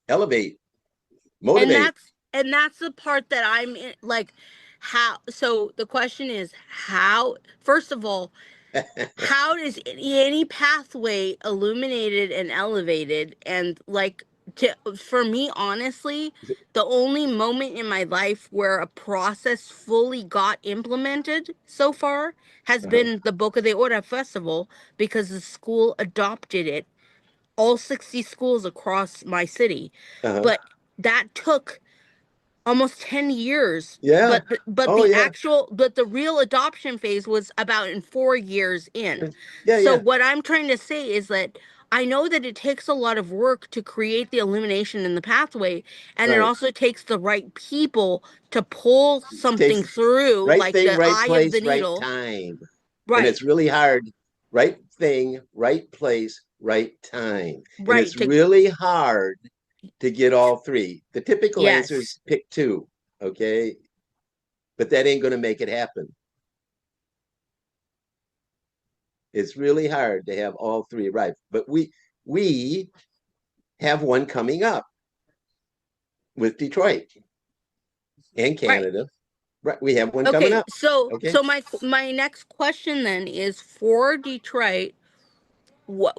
elevate, And motivate. that's the part that I'm in, like, how, so the question is, how, first of all, how is any pathway illuminated and elevated? And like, for me, honestly, the only moment in my life where a process fully got implemented so far has Uh-huh. been the Boca de Ora Festival, because the school adopted it, all 60 schools across my city. Uh-huh. But that took almost 10 years. Yeah. But Oh the yeah. actual, but the real adoption phase was about in 4 years in. Yeah, So yeah. what I'm trying to say is that I know that it takes a lot of work to create the illumination in the pathway, and it Right. also takes the right people to pull something Takes through, right like thing, the right eye of the place, right needle. time. And Right, it's really hard. Right thing, right place, right time. And right. it's really hard to get all three. The typical answer Yes. is pick two. Okay. But that ain't going to make it happen. It's really hard to have all three right. But we have one coming up with Detroit and Right. Canada. Right. We have one coming Okay, up. so Okay. my next question then is for Detroit. What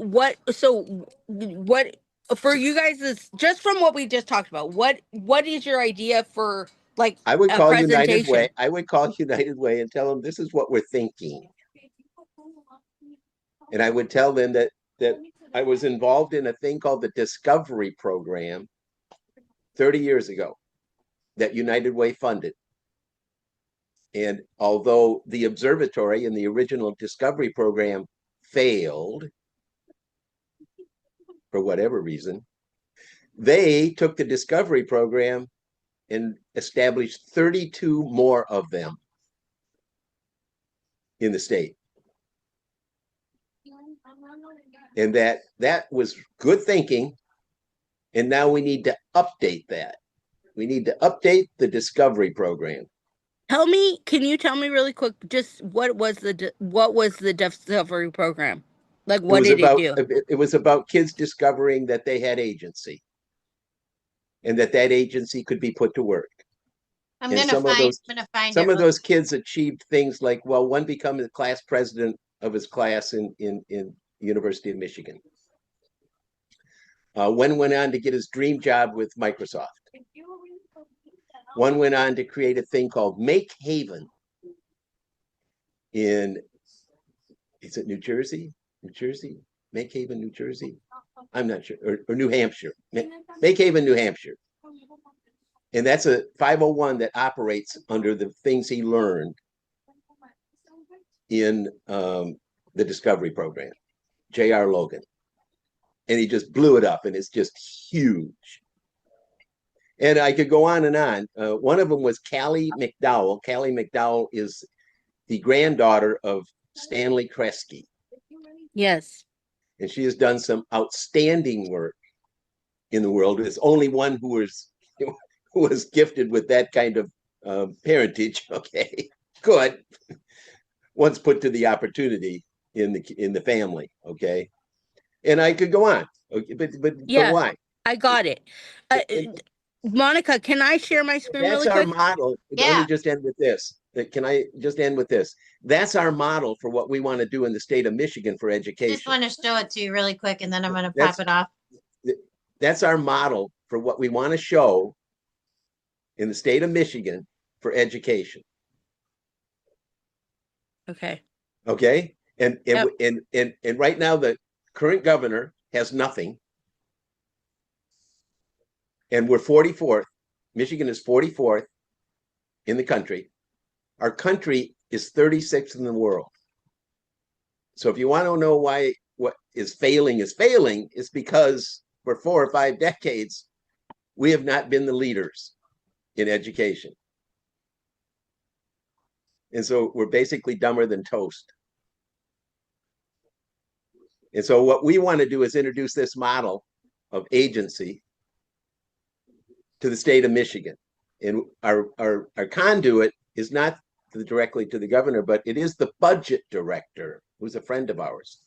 for you guys is, just from what we just talked about, what is your idea for, like, I would a call United Way. presentation? I would call United Way and tell them this is what we're thinking. And I would tell them that I was involved in a thing called the Discovery Program 30 years ago that United Way funded. And although the observatory in the original Discovery Program failed for whatever reason, they took the Discovery Program and established 32 more of them in the state. And that was good thinking. And now we need to update that. We need to update the Discovery Program. Can you tell me really quick, just what was the discovery program? Like, It what was did it about do? it was about kids discovering that they had agency and that agency could be put to work. I'm And gonna find I'm gonna find some it of real. those kids achieved things like, well, one become the class president of his class in University of Michigan. One went on to get his dream job with Microsoft. One went on to create a thing called Make Haven in, is it New Jersey? New Jersey? Make Haven, New Jersey? I'm not sure. Or New Hampshire. Make Haven, New Hampshire. And that's a 501 that operates under the things he learned in the Discovery Program, J.R. Logan. And he just blew it up, and it's just huge. And I could go on and on. One of them was Callie McDowell. Callie McDowell is the granddaughter of Stanley Kresge. Yes. And she has done some outstanding work in the world. There's only one who was gifted with that kind of parentage. Okay, good. Once put to the opportunity in the family. Okay, and I could go on. Okay, but Yeah, why? I got it. Uh, And Monica, can I share my screen that's really our quick? model. Let me Yeah, just end with this. Can I just end with this? That's our model for what we want to do in the state of Michigan for just education. want to show it to you really quick, and then I'm gonna pop That's it off. that's our model for what we want to show in the state of Michigan for education. Okay. Okay, Yep. and right now the current governor has nothing, and we're 44th. Michigan is 44th in the country. Our country is 36th in the world. So if you want to know why what is failing, it's because for 4 or 5 decades we have not been the leaders in education. And so we're basically dumber than toast. And so what we want to do is introduce this model of agency to the state of Michigan. And our conduit is not directly to the governor, but it is the budget director, who's a friend of ours,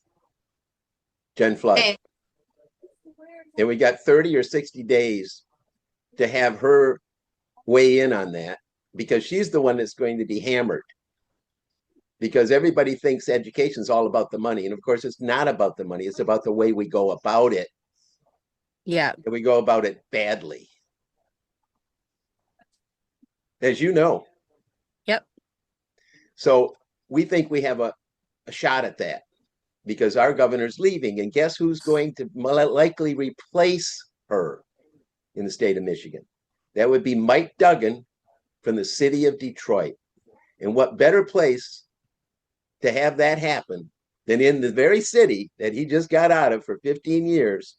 Jen Flood. Okay, And we got 30 or 60 days to have her weigh in on that, because she's the one that's going to be hammered. Because everybody thinks education is all about the money. And of course, it's not about the money. It's about the way we go about it. Yeah. And we go about it badly. As you know. Yep. So we think we have a shot at that, because our governor's leaving. And guess who's going to likely replace her in the state of Michigan? That would be Mike Duggan from the city of Detroit. And what better place to have that happen than in the very city that he just got out of for 15 years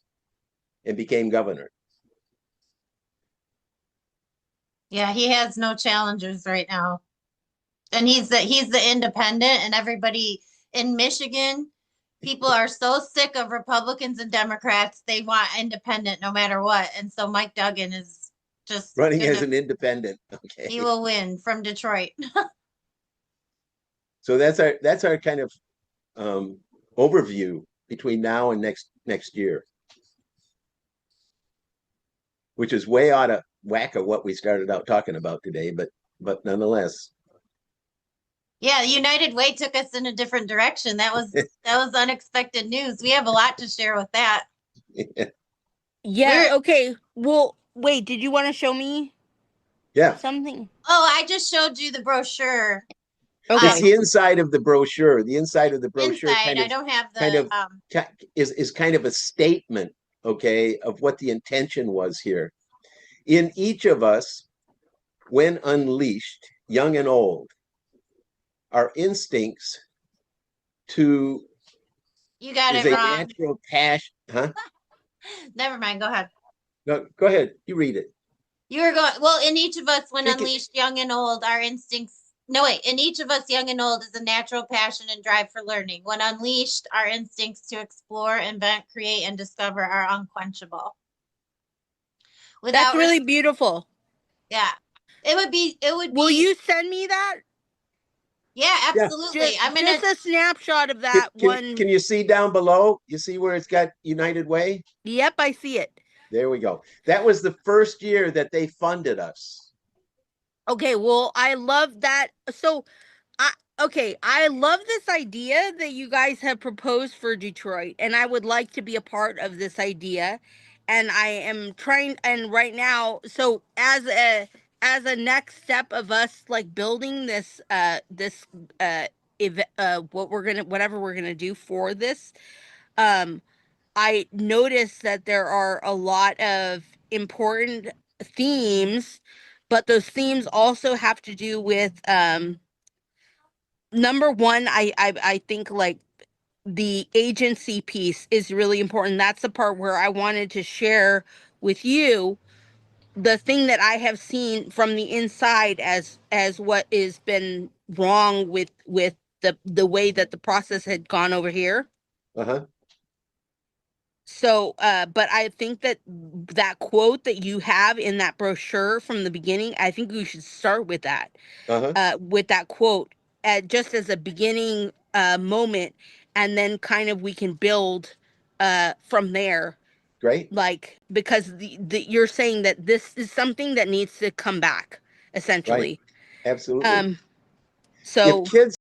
and became governor? Yeah, he has no challengers right now. And he's the independent, and everybody in Michigan, people are so sick of Republicans and Democrats, they want independent no matter what. And so Mike Duggan is just running as an independent. Okay. He will win from Detroit. So that's our kind of overview between now and next year, which is way out of whack of what we started out talking about today, but nonetheless. Yeah, United Way took us in a different direction. That was unexpected news. We have a lot to share with that. Yeah. Okay. Well, wait, did you want to show me? Yeah. Something. Oh, I just showed you the brochure. Okay. It's the inside of the brochure. The inside of the brochure Inside, I don't have the is kind of a statement, okay, of what the intention was here. In each of us, when unleashed, young and old, our instincts to you got is it a wrong. natural passion, huh? Never mind. Go ahead. No, go ahead. You read it. You were going, well, in each of us, when unleashed, young and old, our instincts. No, wait. In each of us, young and old, is a natural passion and drive for learning. When unleashed, our instincts to explore, invent, create, and discover are unquenchable. That's really beautiful. Yeah. It would be. Will you send me that? Yeah, absolutely. Just a snapshot of that one. Can you see down below? You see where it's got United Way? Yep, I see it. There we go. That was the first year that they funded us. Okay, well, I love that. So, I love this idea that you guys have proposed for Detroit, and I would like to be a part of this idea. And I am trying, and right now, so as a next step of us like building this whatever we're gonna do for this, I noticed that there are a lot of important themes, but those themes also have to do with number one, I think like the agency piece is really important. That's the part where I wanted to share with you the thing that I have seen from the inside as what has been wrong with the way that the process had gone over here. Uh-huh. So, but I think that quote that you have in that brochure from the beginning, I think we should start with that. With that quote, just as a beginning moment, and then kind of we can build from there. Great. Like, because you're saying that this is something that needs to come back, essentially. Right. Absolutely. So if kids